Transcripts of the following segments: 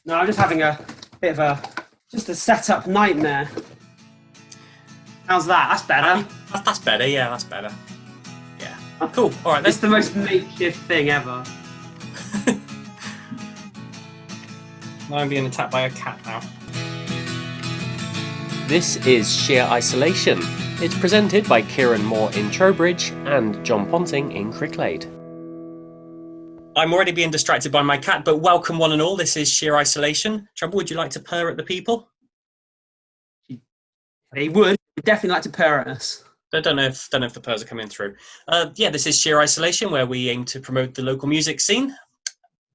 No, I'm just having a bit of a setup nightmare. How's that? That's better. That's better, yeah, that's better. Yeah. Cool. All right, It's the most makeshift thing ever. I'm being attacked by a cat now. This is Sheer Isolation. It's presented by Kieran Moore in Trowbridge and Jon Ponting in Cricklade. I'm already being distracted by my cat, but welcome one and all. This is Sheer Isolation. Trouble, would you like to purr at the people? They would definitely like to purr at us. I don't know if the purrs are coming through. This is Sheer Isolation, where we aim to promote the local music scene.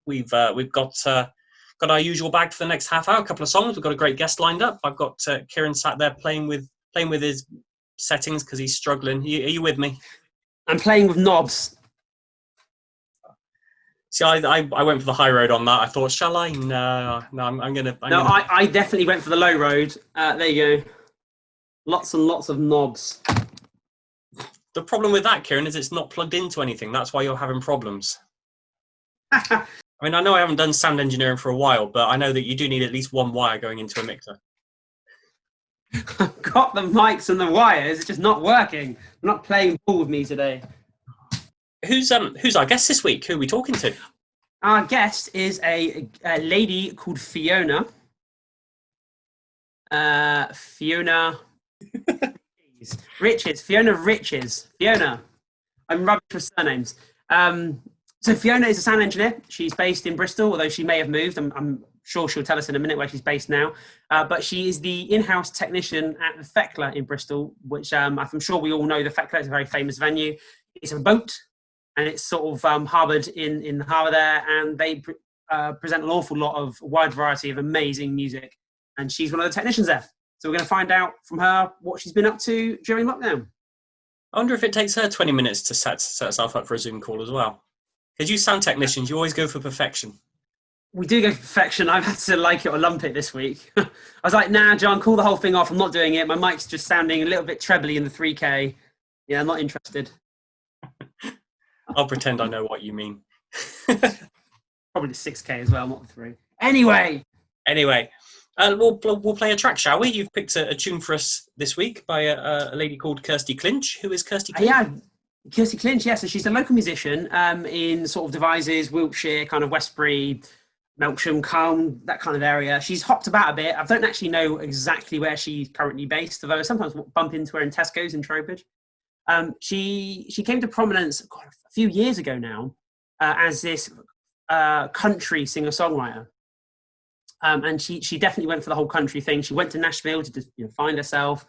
We've got our usual bag for the next half hour. A couple of songs. We've got a great guest lined up. I've got Kieran sat there playing with his settings because he's struggling. Are you with me? I'm playing with knobs. See, I went for the high road on that. I thought, shall I? No, I'm gonna. I definitely went for the low road. There you go. Lots and lots of knobs. The problem with that, Kieran, is it's not plugged into anything. That's why you're having problems. I mean, I know I haven't done sound engineering for a while, but I know that you do need at least one wire going into a mixer. I've got the mics and the wires. It's just not working. They're not playing ball with me today. Who's our guest this week? Who are we talking to? Our guest is a lady called Fiona. Fiona Riches. Fiona Riches. Fiona. I'm rubbish with surnames. So Fiona is a sound engineer. She's based in Bristol, although she may have moved. I'm sure she'll tell us in a minute where she's based now. But she is the in-house technician at the Thekla in Bristol, which I'm sure we all know. The Thekla is a very famous venue. It's a boat, and it's sort of harboured in the harbour there, and they present an awful lot of wide variety of amazing music. And she's one of the technicians there. So we're going to find out from her what she's been up to during lockdown. I wonder if it takes her 20 minutes to set herself up for a Zoom call as well. Because you sound technicians, you always go for perfection. We do go for perfection. I've had to like it or lump it this week. I was like, nah, John, call the whole thing off. I'm not doing it. My mic's just sounding a little bit trebly in the 3K. Yeah, I'm not interested. I'll pretend I know what you mean. Probably the 6K as well, not the 3. Anyway. We'll play a track, shall we? You've picked a tune for us this week by a lady called Kirsty Clinch. Who is Kirsty Clinch? Yeah, Kirsty Clinch, yeah. So she's a local musician in sort of Devizes, Wiltshire, kind of Westbury, Melksham, Calne, that kind of area. She's hopped about a bit. I don't actually know exactly where she's currently based, although I sometimes bump into her in Tesco's in Trowbridge. She came to prominence a few years ago now as this country singer-songwriter. And she definitely went for the whole country thing. She went to Nashville to find herself.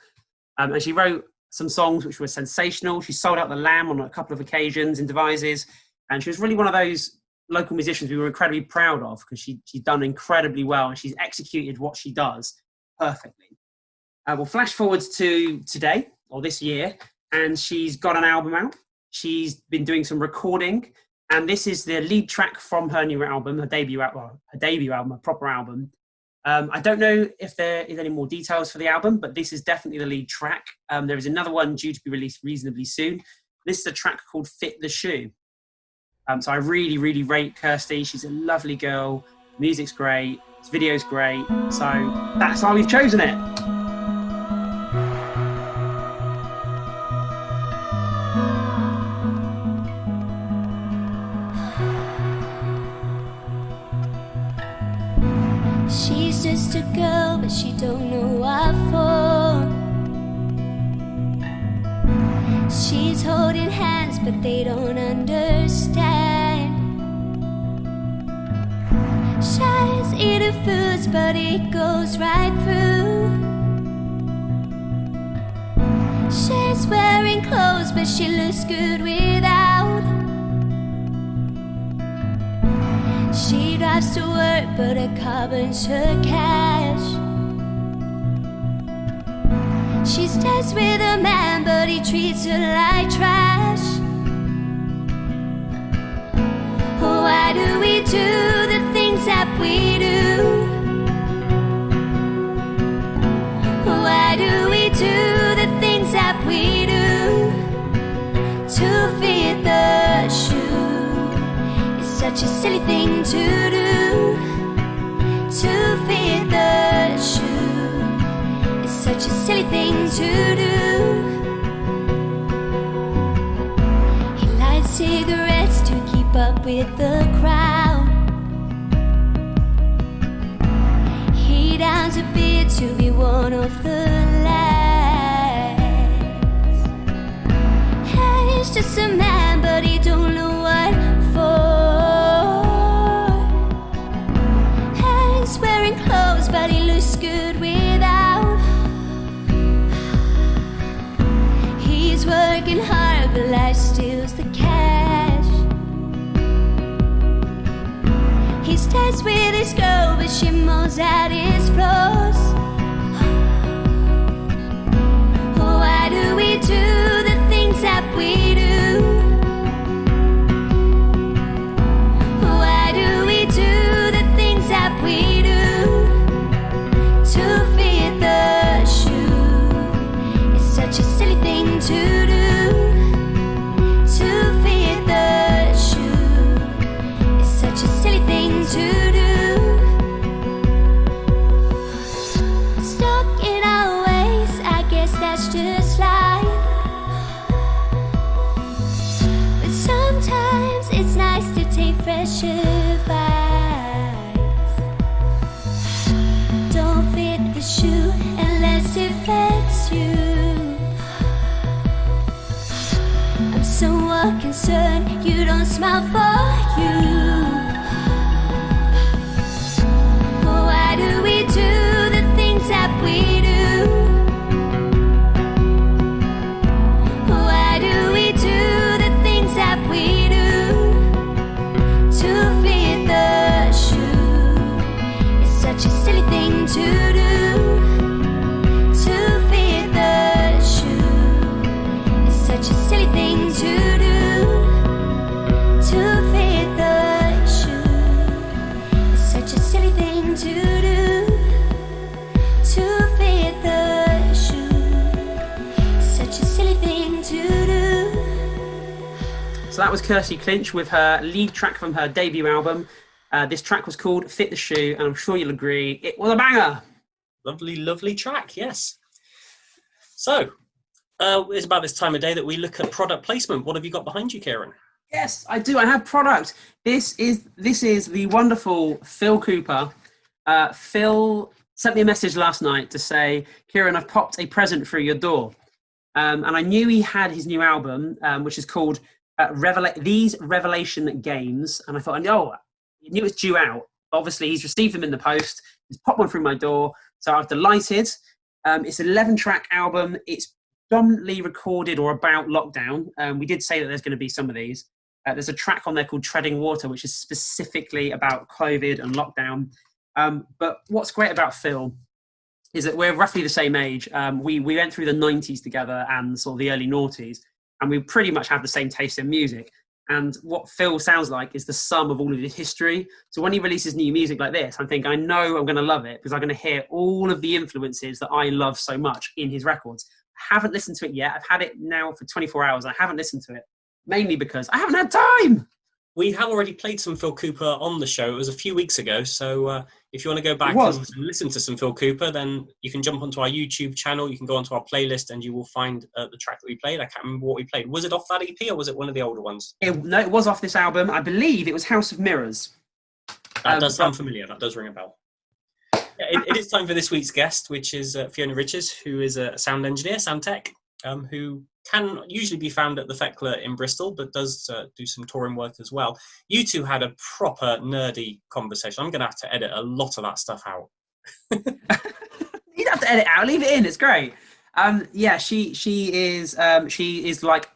And she wrote some songs which were sensational. She sold out the Lamb on a couple of occasions in Devizes. And she was really one of those local musicians we were incredibly proud of because she's done incredibly well and she's executed what she does perfectly. We'll flash forwards to today or this year, and she's got an album out. She's been doing some recording. And this is the lead track from her new album, her debut album, a proper album. I don't know if there is any more details for the album, but this is definitely the lead track. There is another one due to be released reasonably soon. This is a track called Fit the Shoe. So I really, really rate Kirsty. She's a lovely girl. Music's great. This video's great. So that's why we've chosen it. She's just a girl, but she don't know what for. She's holding hands, but they don't understand. She's eating foods, but it goes right through. She's wearing clothes, but she looks good without. She drives to work, but her car burns her cash. She stays with a man, but he treats her like trash. Why do we do the things that we do? Why do we do the things that we do to fit the shoe? It's such a silly thing to do, to thing to do. He lights cigarettes to keep up with the crowd. He downs a beer to be one of the last. Hey, he's just a man, but he don't know what for. Hey, he's wearing clothes, but he looks good without. He's working hard, but life steals the cash. He stays with his girl, but she mows out his floors. Why do we do the things that we do? Why do we do the things that we do? To fit the shoe. It's such a silly thing to do. To fit the shoe. It's such a silly thing to do. Stuck in our ways, I guess that's just life. But sometimes it's nice to take fresh advice. Don't fit the shoe unless it fits you. I'm somewhat concerned you don't smile for you. Why do we do the things that we do? Why do we do the things that we do? To fit the shoe. It's such a silly thing to do. To fit the shoe. It's such a silly thing to do. To fit the shoe. It's such a silly thing to do. To fit the shoe. It's such a silly thing to do. So that was Kirsty Clinch with her lead track from her debut album. This track was called Fit the Shoe, and I'm sure you'll agree it was a banger. Lovely, lovely track, yes. So, it's about this time of day that we look at product placement. What have you got behind you, Kieran? Yes, I do. I have product. This is the wonderful Phil Cooper. Phil sent me a message last night to say, Kieran, I've popped a present through your door. And I knew he had his new album, which is called These Revelation Games. And I thought, I knew it was due out. Obviously, he's received them in the post. He's popped one through my door. So I was delighted. It's an 11-track album. It's predominantly recorded or about lockdown. We did say that there's going to be some of these. There's a track on there called Treading Water, which is specifically about COVID and lockdown. But what's great about Phil is that we're roughly the same age. We went through the 90s together and sort of the early noughties, and we pretty much have the same taste in music. And what Phil sounds like is the sum of all of his history. So when he releases new music like this, I think I know I'm going to love it because I'm going to hear all of the influences that I love so much in his records. I haven't listened to it yet. I've had it now for 24 hours. I haven't listened to it, mainly because I haven't had time. We have already played some Phil Cooper on the show. It was a few weeks ago. So if you want to go back and listen to some Phil Cooper, then you can jump onto our YouTube channel. You can go onto our playlist and you will find the track that we played. I can't remember what we played. Was it off that EP or was it one of the older ones? No, it was off this album. I believe it was House of Mirrors. That does sound familiar. That does ring a bell. Yeah, it is time for this week's guest, which is Fiona Riches, who is a sound engineer, sound tech, who can usually be found at the Thekla in Bristol, but does do some touring work as well. You two had a proper nerdy conversation. I'm going to have to edit a lot of that stuff out. You don't have to edit out. Leave it in. It's great. She is like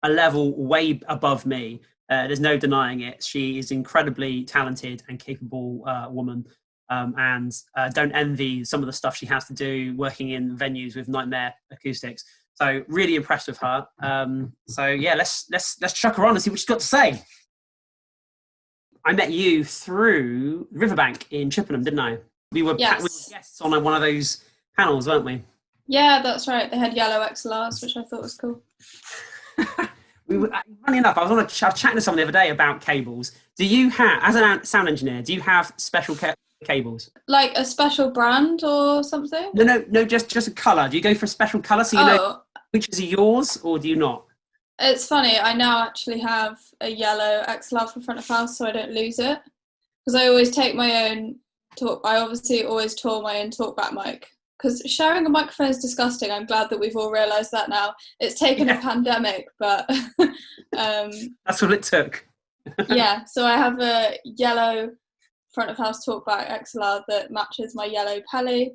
a level way above me. There's no denying it. She is incredibly talented and capable woman. And don't envy some of the stuff she has to do working in venues with nightmare acoustics. So really impressed with her. Let's chuck her on and see what she's got to say. I met you through Riverbank in Chippenham, didn't I? We were guests on one of those panels, weren't we? Yeah, that's right. They had yellow XLRs, which I thought was cool. Funny enough, I was chatting to someone the other day about cables. Do you have, as a sound engineer, do you have special cables? Like a special brand or something? No, just a colour. Do you go for a special colour so you know which is yours, or do you not? It's funny, I now actually have a yellow XLR for front of house so I don't lose it. Because I always take my own I obviously always tour my own talkback mic. Because sharing a microphone is disgusting. I'm glad that we've all realised that now. It's taken a pandemic, but... That's what it took. Yeah, so I have a yellow front of house talkback XLR that matches my yellow Pelly.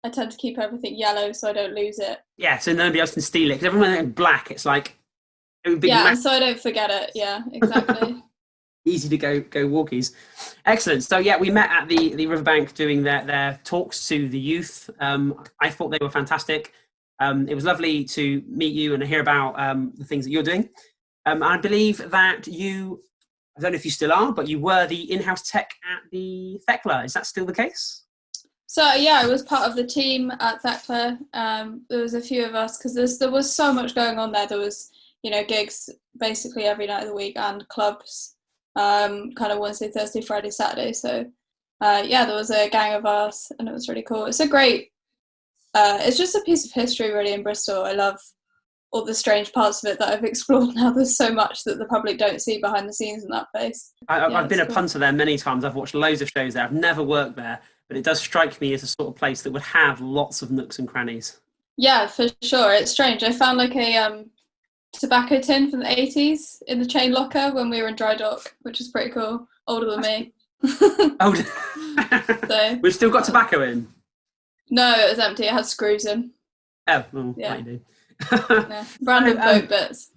I tend to keep everything yellow so I don't lose it. Yeah, so nobody else can steal it. Because everyone in black, it's like... and so I don't forget it. Yeah, exactly. Easy to go walkies. Excellent. So yeah, we met at the riverbank doing their talks to the youth. I thought they were fantastic. It was lovely to meet you and hear about the things that you're doing. I believe that you, I don't know if you still are, but you were the in-house tech at the Thekla. Is that still the case? So yeah, I was part of the team at Thekla. There was a few of us because there was so much going on there. There was, gigs basically every night of the week and clubs, kind of Wednesday, Thursday, Friday, Saturday. So there was a gang of us and it was really cool. It's a great, it's just a piece of history really in Bristol. I love all the strange parts of it that I've explored now. There's so much that the public don't see behind the scenes in that place. I've been a punter there many times. I've watched loads of shows there. I've never worked there, but it does strike me as a sort of place that would have lots of nooks and crannies. Yeah, for sure. It's strange. I found like a tobacco tin from the 80s in the chain locker when we were in dry dock, which is pretty cool. Older than me. Older. So, we've still got tobacco in? No, it was empty. It had screws in. Oh, well, yeah. You do. Yeah. Random boat bits.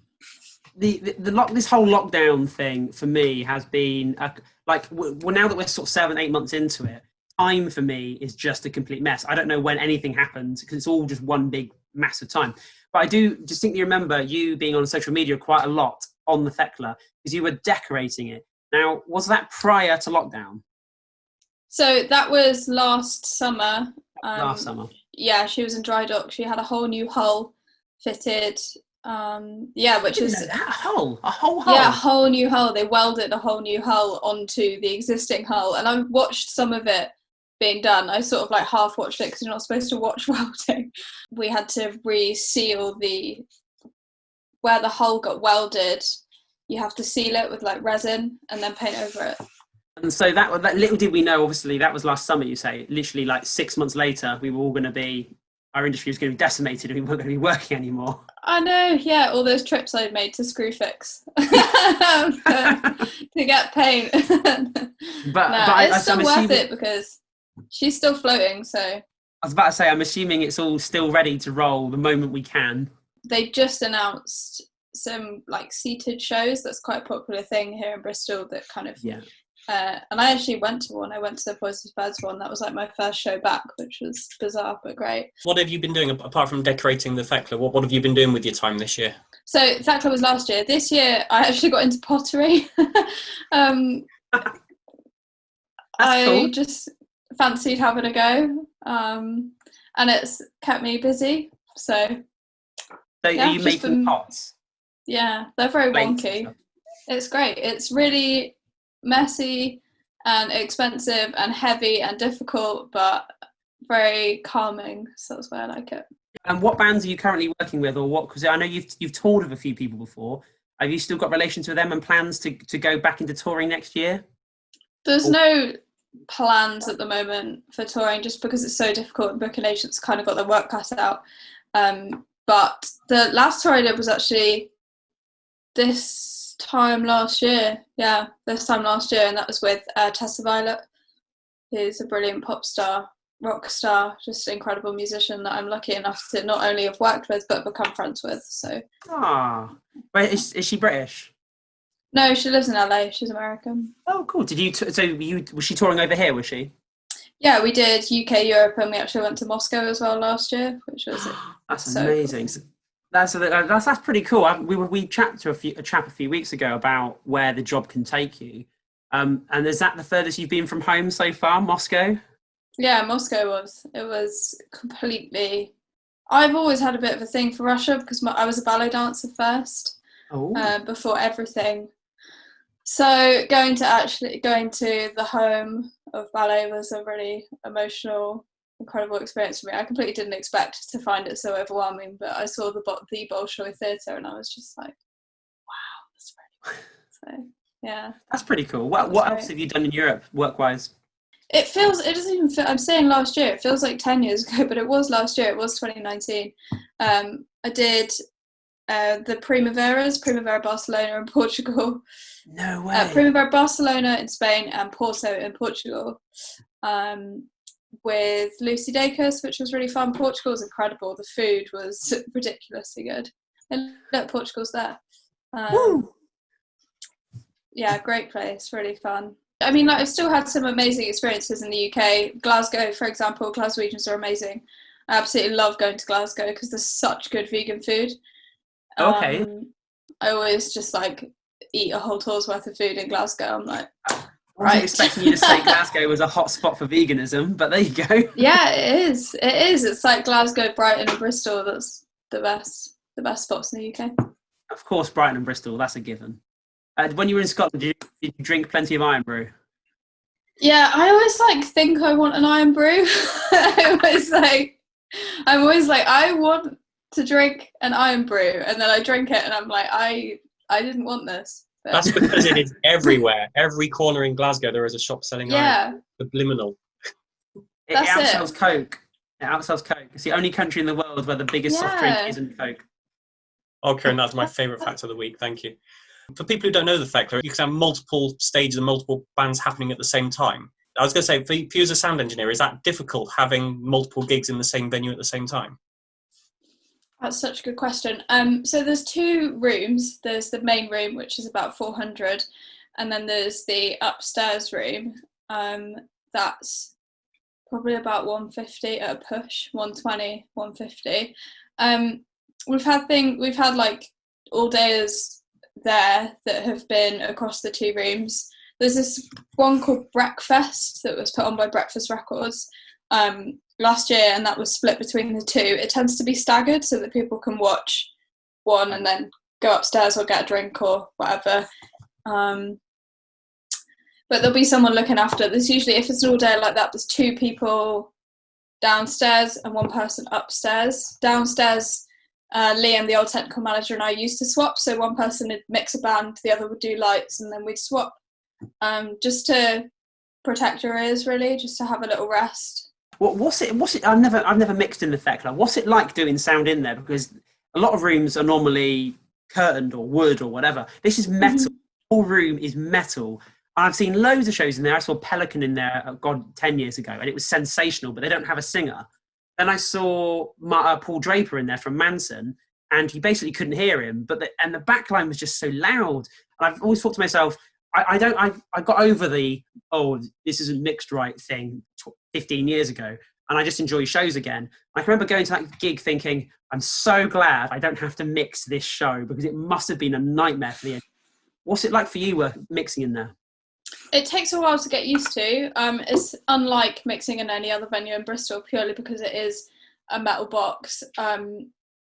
This whole lockdown thing for me has been now that we're sort of 7-8 months into it, time for me is just a complete mess. I don't know when anything happens because it's all just one big mass of time. But I do distinctly remember you being on social media quite a lot on the Thekla because you were decorating it. Now, was that prior to lockdown? So that was last summer. Last summer. Yeah, she was in dry dock. She had a whole new hull fitted. Which is a whole hull. Yeah, a whole new hull. They welded a whole new hull onto the existing hull, and I watched some of it being done. I sort of like half watched it because you're not supposed to watch welding. We had to reseal where the hull got welded. You have to seal it with like resin and then paint over it. And so that little did we know, obviously, that was last summer, you say. Literally like 6 months later, we were all going to be, our industry was going to be decimated and we weren't going to be working anymore. I know, yeah, all those trips I'd made to Screwfix to get paint. But it's still worth it because she's still floating, so. I was about to say, I'm assuming it's all still ready to roll the moment we can. They just announced some like seated shows. That's quite a popular thing here in Bristol that kind of... Yeah. And I actually went to one. I went to the Poisonous Birds one. That was like my first show back, which was bizarre but great. What have you been doing apart from decorating the Thekla? What have you been doing with your time this year? So Thekla was last year. This year I actually got into pottery. I cool. Just fancied having a go, and it's kept me busy. So are you making pots? Yeah, they're very wonky. It's great. It's really messy and expensive and heavy and difficult, but very calming. So that's why I like it. And what bands are you currently working with, or what? Because I know you've toured with a few people before. Have you still got relations with them and plans to go back into touring next year? There's no plans at the moment for touring, just because it's so difficult and booking agents kind of got their work cut out. But the last tour I did was actually this time last year, and that was with Tessa Violet, who's a brilliant pop star, rock star, just an incredible musician that I'm lucky enough to not only have worked with but become friends with. So wait, is she British? No, she lives in LA. She's American. Oh, cool. Did you was she touring over here, was she? Yeah, we did UK, Europe, and we actually went to Moscow as well last year, which was that's so amazing. Cool. That's pretty cool. We chatted to a chap a few weeks ago about where the job can take you. And is that the furthest you've been from home so far, Moscow? Yeah, Moscow was completely... I've always had a bit of a thing for Russia because I was a ballet dancer first, before everything. So going to the home of ballet was a really emotional, incredible experience for me. I completely didn't expect to find it so overwhelming, but I saw the Bolshoi Theatre and I was just like, wow, that's really cool. So yeah, That's pretty cool. What else have you done in Europe work-wise? it doesn't even feel, I'm saying last year, it feels like 10 years ago, but it was last year, it was 2019. I did the Primavera Barcelona in Portugal. No way. Primavera Barcelona in Spain and Porto in Portugal, with Lucy Dacus, which was really fun. Portugal was incredible. The food was ridiculously good. And look, Portugal's there. Yeah, great place, really fun. I mean, like, I've still had some amazing experiences in the UK. Glasgow, for example, Glaswegians are amazing. I absolutely love going to Glasgow because there's such good vegan food. Okay. I always just like eat a whole tour's worth of food in Glasgow. I'm like, I wasn't expecting you to say Glasgow was a hot spot for veganism, but there you go. Yeah, it is. It is. It's like Glasgow, Brighton, and Bristol. That's the best spots in the UK. Of course, Brighton and Bristol. That's a given. When you were in Scotland, did you drink plenty of iron brew? Yeah, I always think I want an iron brew. I'm always like, I want to drink an iron brew, and then I drink it, and I'm like, I didn't want this. But... That's because it is everywhere. Every corner in Glasgow, there is a shop selling iron. Subliminal. It outsells Coke. It outsells Coke. It's the only country in the world where the biggest soft drink isn't Coke. Oh, Kieran, that's my favourite fact of the week. Thank you. For people who don't know the Thekla, you can have multiple stages and multiple bands happening at the same time. I was going to say, for you as a sound engineer, is that difficult having multiple gigs in the same venue at the same time? That's such a good question. So there's two rooms. There's the main room, which is about 400, and then there's the upstairs room. That's probably about 150 at a push, 120, 150. We've had like all dayers there that have been across the two rooms. There's this one called Breakfast that was put on by Breakfast Records last year, and that was split between the two. It tends to be staggered so that people can watch one and then go upstairs or get a drink or whatever. But there'll be someone looking after. There's usually, if it's an all day like that, there's two people downstairs and one person upstairs. Downstairs, Liam, the old technical manager, and I used to swap. So one person would mix a band, the other would do lights, and then we'd swap, just to protect your ears, really, just to have a little rest. What's it? I've never mixed in the Thekla. What's it like doing sound in there? Because a lot of rooms are normally curtained or wood or whatever. This is metal. The whole room is metal. I've seen loads of shows in there. I saw Pelican in there, 10 years ago, and it was sensational, but they don't have a singer. Then I saw Paul Draper in there from Manson, and he basically couldn't hear him. But the backline was just so loud. And I've always thought to myself, I got over the this isn't mixed right thing 15 years ago, and I just enjoy shows again. I can remember going to that gig thinking, I'm so glad I don't have to mix this show, because it must have been a nightmare for the. What's it like for you mixing in there? It takes a while to get used to. It's unlike mixing in any other venue in Bristol, purely because it is a metal box,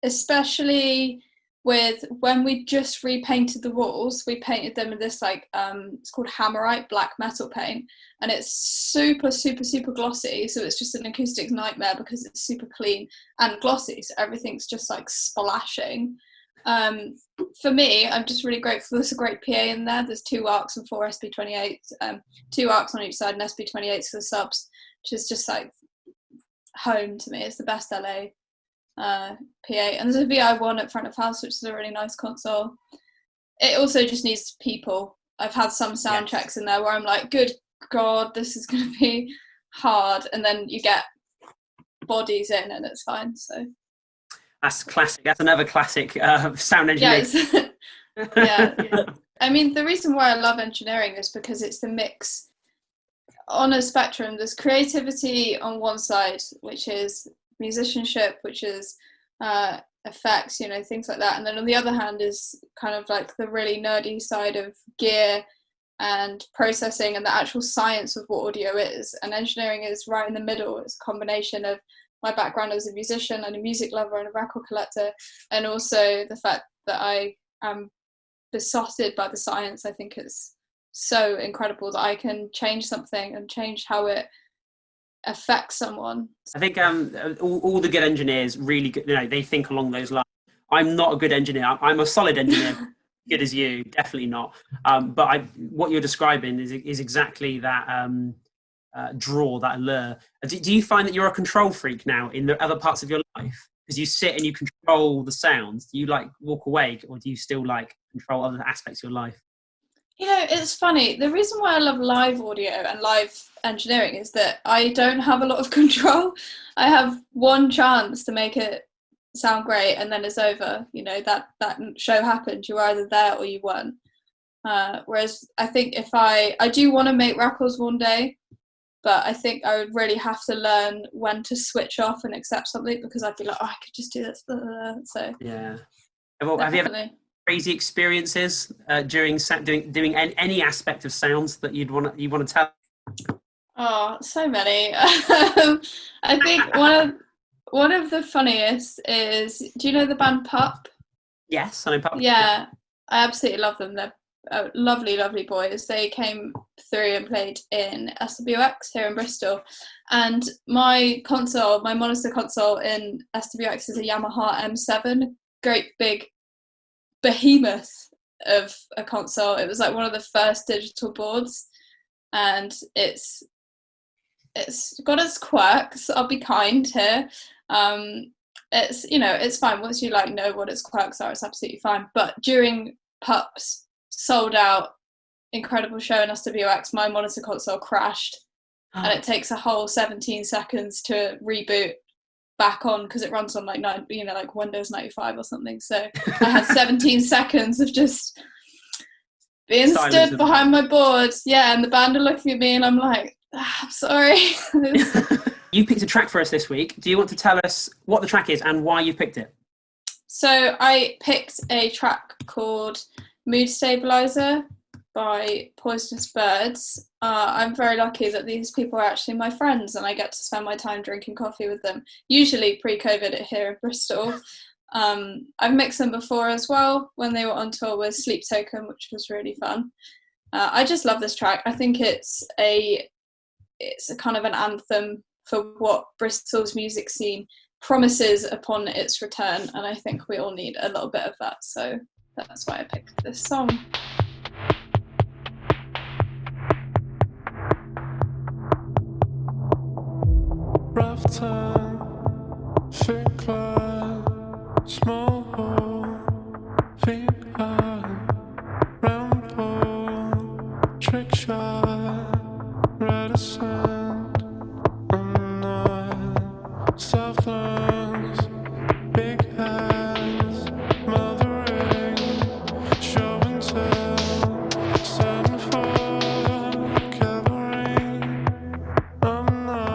especially with when we just repainted the walls. We painted them in this it's called Hammerite black metal paint, and it's super, super, super glossy. So it's just an acoustic nightmare because it's super clean and glossy. So everything's just like splashing. For me, I'm just really grateful there's a great PA in there. There's 2 ARCs and 4 SP28s, 2 ARCs on each side and SP28s for the subs, which is just like home to me. It's the best LA PA. And there's a VI1 at front of house, which is a really nice console. It also just needs people. I've had some sound checks in there where I'm like, good God, this is going to be hard. And then you get bodies in and it's fine, so... That's classic. That's another classic sound engineering. Yes. Yeah. I mean, the reason why I love engineering is because it's the mix on a spectrum. There's creativity on one side, which is musicianship, which is effects, things like that. And then on the other hand is kind of like the really nerdy side of gear and processing and the actual science of what audio is. And engineering is right in the middle. It's a combination of my background as a musician and a music lover and a record collector, and also the fact that I am besotted by the science. I think it's so incredible that I can change something and change how it affects someone. I think all the good engineers really good, they think along those lines. I'm not a good engineer. I'm a solid engineer, good as you, definitely not. But what you're describing is exactly that draw, that allure. Do you find that you're a control freak now in the other parts of your life? Because you sit and you control the sounds. Do you like walk away, or do you still like control other aspects of your life? It's funny. The reason why I love live audio and live engineering is that I don't have a lot of control. I have one chance to make it sound great, and then it's over. That show happened. You were either there or you weren't. Whereas I think if I do want to make records one day, but I think I would really have to learn when to switch off and accept something, because I'd be like, I could just do this. So yeah. Have you ever crazy experiences during doing any aspect of sounds that you want to tell? Oh, so many. I think one of the funniest is, do you know the band Pup? Yes, I know Pup. Yeah, I absolutely love them. They're lovely, lovely boys. They came through and played in SWX here in Bristol, and my monitor console in SWX is a Yamaha M7, great big behemoth of a console. It was like one of the first digital boards, and it's got its quirks. I'll be kind here. It's it's fine once you know what its quirks are. It's absolutely fine. But during Pup's sold out incredible show in SWX, my monitor console crashed, and it takes a whole 17 seconds to reboot back on, because it runs on like Windows 95 or something. So I had 17 seconds of just being stood behind my board, and the band are looking at me, and I'm like, I'm sorry. You picked a track for us this week. Do you want to tell us what the track is and why you picked it? So I picked a track called Mood Stabilizer by Poisonous Birds. I'm very lucky that these people are actually my friends, and I get to spend my time drinking coffee with them, usually pre-COVID here in Bristol. I've mixed them before as well when they were on tour with Sleep Token, which was really fun. I just love this track. I think it's a kind of an anthem for what Bristol's music scene promises upon its return, and I think we all need a little bit of that, so that's why I picked this song. Rough time, Thekla, small hole, feet high, round pole, trick shot, reticent, I'm not, soft lungs, big hands, mothering, show and tell, sudden fall, cavalry, I'm not.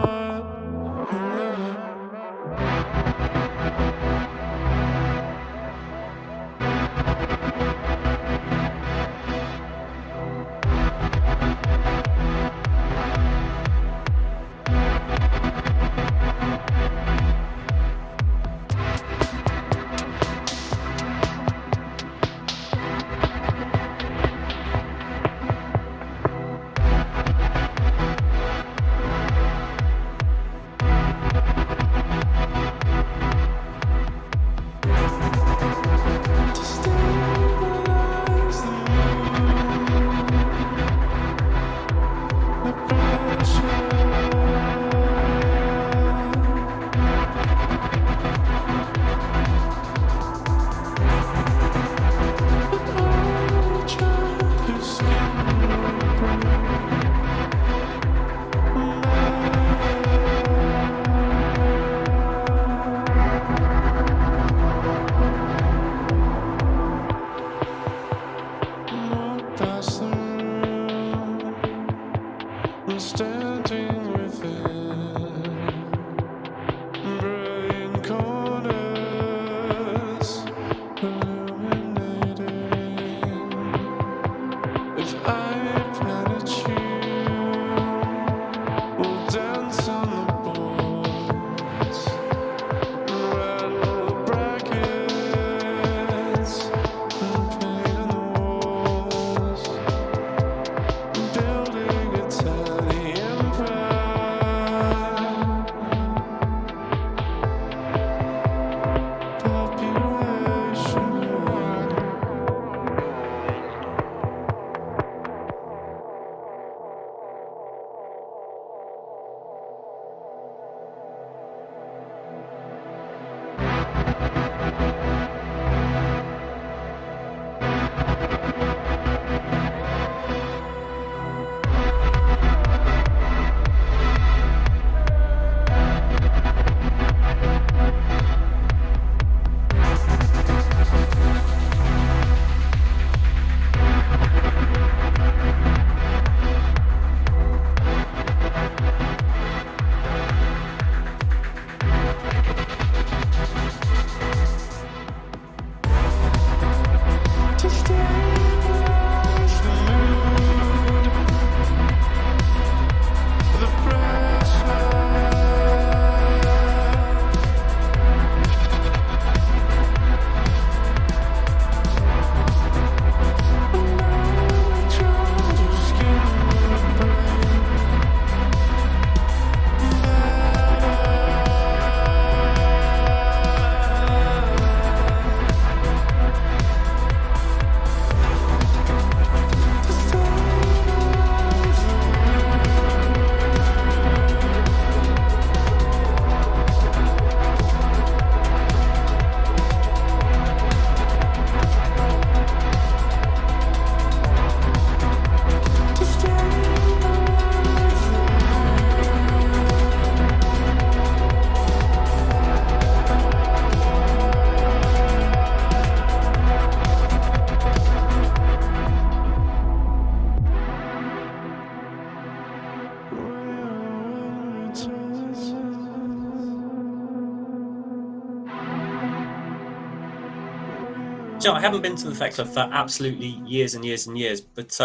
Joe, I haven't been to the Thekla for absolutely years and years and years, but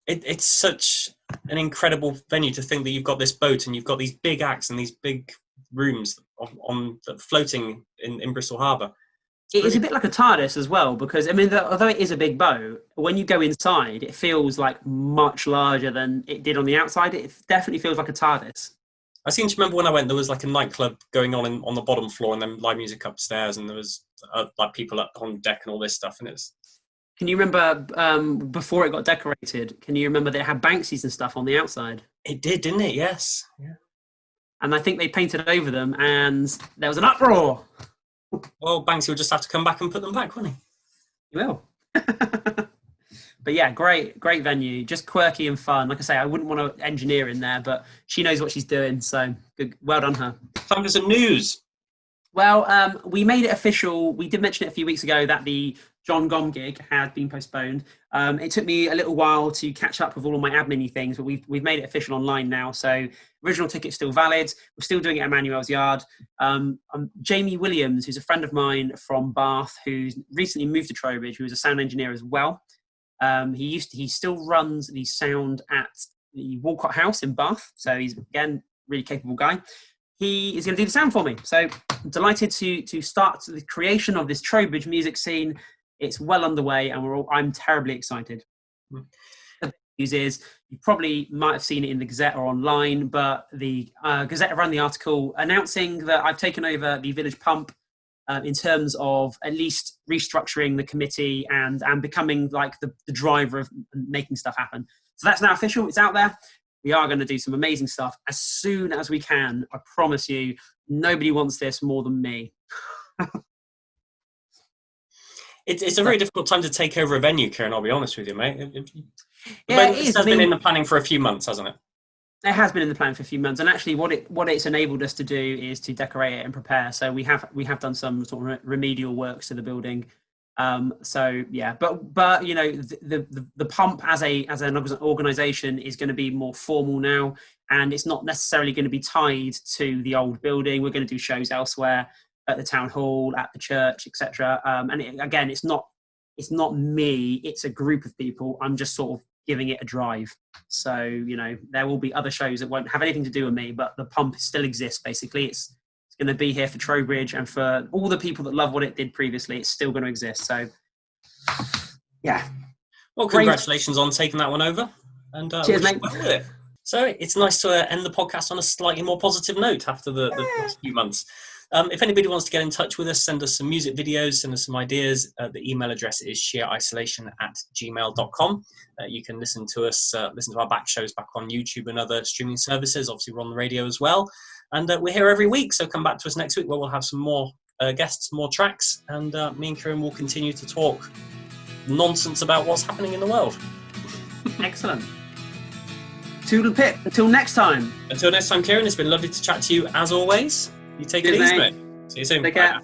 it's such an incredible venue to think that you've got this boat and you've got these big acts and these big rooms floating in Bristol Harbour. It is a bit like a TARDIS as well, because I mean, although it is a big boat, when you go inside, it feels like much larger than it did on the outside. It definitely feels like a TARDIS. I seem to remember when I went, there was like a nightclub going on the bottom floor, and then live music upstairs, and there was like people up on deck and all this stuff. And it's. Can you remember before it got decorated? Can you remember that it had Banksies and stuff on the outside? It did, didn't it? Yes. Yeah. And I think they painted over them, and there was an uproar. Well, Banksy will just have to come back and put them back, won't he? He will. But yeah, great venue, just quirky and fun. Like I say, I wouldn't want to engineer in there, but she knows what she's doing, so good, well done her. Time for some news. Well, we made it official. We did mention it a few weeks ago that the John Gom gig had been postponed. It took me a little while to catch up with all of my admin-y things, but we've made it official online now. So original ticket's still valid. We're still doing it at Manuel's Yard. Jamie Williams, who's a friend of mine from Bath, who's recently moved to Trowbridge, who is a sound engineer as well. He still runs the sound at the Walcott House in Bath. So he's, again, really capable guy. He is going to do the sound for me. So I'm delighted to start the creation of this Trowbridge music scene. It's well underway, and I'm terribly excited. The news is, you probably might have seen it in the Gazette or online, but the Gazette ran the article announcing that I've taken over the Village Pump in terms of at least restructuring the committee and becoming like the driver of making stuff happen. So that's now official. It's out there. We are going to do some amazing stuff as soon as we can. I promise you, nobody wants this more than me. It's a very difficult time to take over a venue, Kieran, I'll be honest with you, mate. Yeah, it is. This has been in the planning for a few months, hasn't it? It has been in the plan for a few months, and actually what it's enabled us to do is to decorate it and prepare. So we have done some sort of remedial works to the building. So yeah, but you know, the pump as an organisation is going to be more formal now, and it's not necessarily going to be tied to the old building. We're going to do shows elsewhere, at the town hall, at the church, etc. And again, it's not me; it's a group of people. I'm just sort of giving it a drive. So you know, there will be other shows that won't have anything to do with me, but the pump still exists. Basically, it's going to be here for Trowbridge and for all the people that love what it did previously. It's still going to exist. So yeah. Well, congratulations on taking that one over. And cheers, mate. With it. So it's nice to end the podcast on a slightly more positive note after the last few months. If anybody wants to get in touch with us, send us some music videos, send us some ideas. The email address is sheerisolation@gmail.com. You can listen to us, listen to our back shows back on YouTube and other streaming services. Obviously, we're on the radio as well. And we're here every week, so come back to us next week where we'll have some more guests, more tracks, and me and Kieran will continue to talk nonsense about what's happening in the world. Excellent. Toodle pip. Until next time. Until next time, Kieran, it's been lovely to chat to you as always. You take it easy, mate. See you soon. Take care.